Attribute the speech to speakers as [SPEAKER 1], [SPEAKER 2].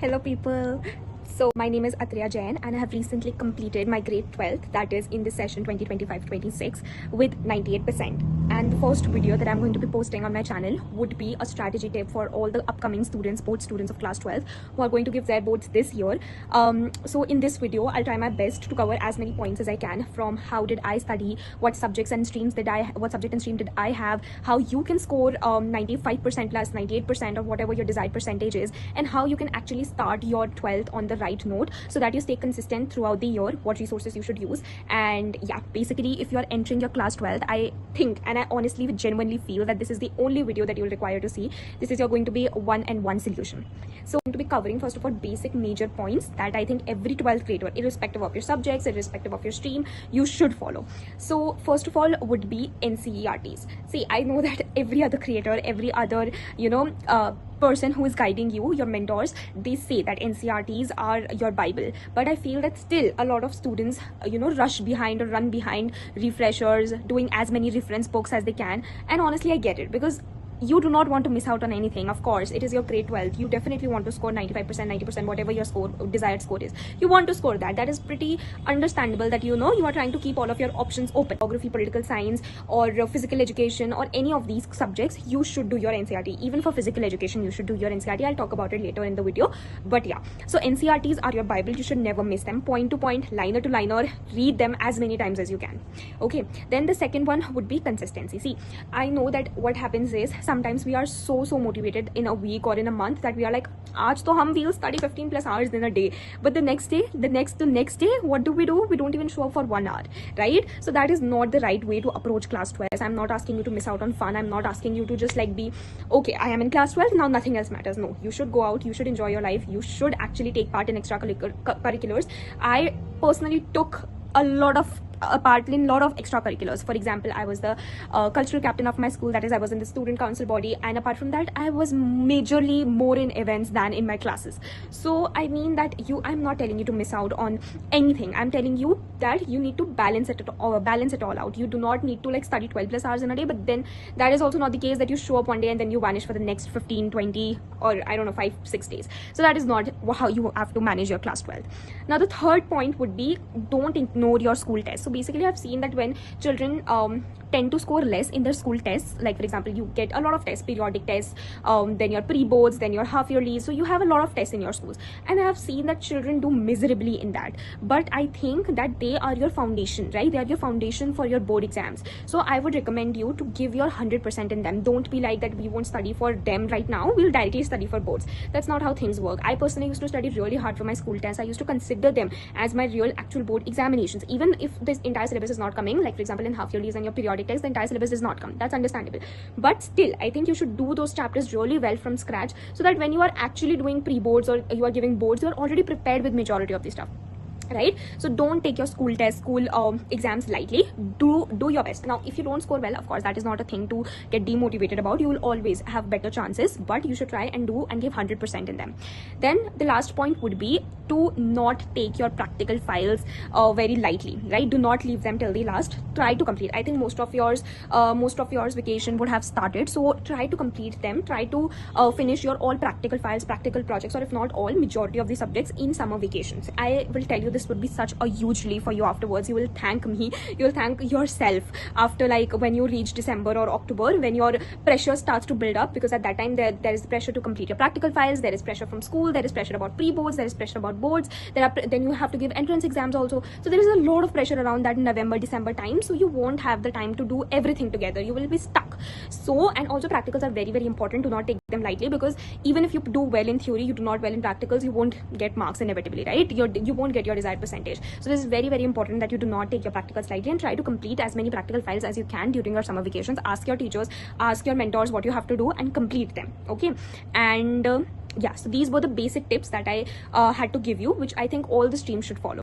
[SPEAKER 1] Hello people. So my name is Atriya Jain and I have recently completed my grade 12th, that is in this session 2025-26 with 98%. And the first video that I'm going to be posting on my channel would be a strategy tip for all the upcoming students, board students of class 12 who are going to give their boards this year. So in this video, I'll try my best to cover as many points as I can, from how did I study, what subjects and streams what subject and stream did I have, how you can score 95% plus 98% or whatever your desired percentage is, and how you can actually start your 12th on the right note so that you stay consistent throughout the year, what resources you should use. And yeah, basically if you're entering your class 12th, I think and I honestly genuinely feel that this is the only video that you will require to see. This is going to be a one-and-one solution. So I'm going to be covering first of all basic major points that I think every 12th grader, irrespective of your subjects, irrespective of your stream, you should follow. So first of all would be NCERTs. See, I know that every other creator, every other person who is guiding you, your mentors, they say that NCERTs are your Bible, but I feel that still a lot of students rush behind or run behind refreshers, doing as many reference books as they can. And honestly, I get it, because you do not want to miss out on anything. Of course, it is your grade 12. You definitely want to score 95%, 90%, whatever your desired score is. You want to score that. That is pretty understandable, that you are trying to keep all of your options open. Geography, political science, or physical education, or any of these subjects, you should do your NCERT. Even for physical education, you should do your NCERT. I'll talk about it later in the video. But yeah, so NCERTs are your Bible. You should never miss them. Point to point, liner to liner, read them as many times as you can. Okay, then the second one would be consistency. See, I know that what happens is, sometimes we are so motivated in a week or in a month that we are like, aaj to hum will study 15 plus hours in a day, but the next day, the next day, what do? We don't even show up for 1 hour, right? So that is not the right way to approach class 12. I'm not asking you to miss out on fun. I'm not asking you to just like be, okay, I am in class 12, now nothing else matters. No, you should go out, you should enjoy your life, you should actually take part in extracurriculars. I personally took a lot of part in a lot of extracurriculars. For example, I was the cultural captain of my school, that is I was in the student council body, and apart from that I was majorly more in events than in my classes. So I mean that I'm not telling you to miss out on anything. I'm telling you that you need to balance it all out. You do not need to like study 12 plus hours in a day, but then that is also not the case that you show up one day and then you vanish for the next 15, 20 or I don't know, 5-6 days. So that is not how you have to manage your class 12. Now the third point would be, don't ignore your school test. So basically I've seen that when children tend to score less in their school tests, like for example you get a lot of tests, periodic tests, then your pre-boards, then your half yearly, so you have a lot of tests in your schools, and I have seen that children do miserably in that. But I think that they are your foundation, right? They are your foundation for your board exams. So I would recommend you to give your 100% in them. Don't be like that we won't study for them right now, we'll directly study for boards. That's not how things work. I personally used to study really hard for my school tests. I used to consider them as my real actual board examinations, even if this entire syllabus is not coming. Like for example in half yearlies and your periodic text, the entire syllabus does not come. That's understandable, but still I think you should do those chapters really well from scratch, so that when you are actually doing pre-boards or you are giving boards, you are already prepared with majority of the stuff, right? So don't take your school test, school exams lightly. Do your best. Now if you don't score well, of course that is not a thing to get demotivated about. You will always have better chances, but you should try and do and give 100% in them. Then the last point would be to not take your practical files very lightly, right? Do not leave them till the last. Try to complete. I think most of yours vacation would have started, so try to complete them. Try to finish your all practical files, practical projects, or if not all, majority of the subjects in summer vacations. I will tell you, this would be such a huge relief for you afterwards. You will thank me, you will thank yourself after, like when you reach December or October, when your pressure starts to build up, because at that time there is pressure to complete your practical files, there is pressure from school, there is pressure about pre-boards, there is pressure about boards, then you have to give entrance exams also. So there is a lot of pressure around that November, December time, so you won't have the time to do everything together. You will be stuck. So, and also practicals are very important. Do not take them lightly, because even if you do well in theory, you do not well in practicals, you won't get marks inevitably, right? You won't get your desired percentage. So this is very important that you do not take your practicals lightly, and try to complete as many practical files as you can during your summer vacations. Ask your teachers, ask your mentors what you have to do, and complete them. Okay, and yeah, so these were the basic tips that I had to give you, which I think all the streams should follow.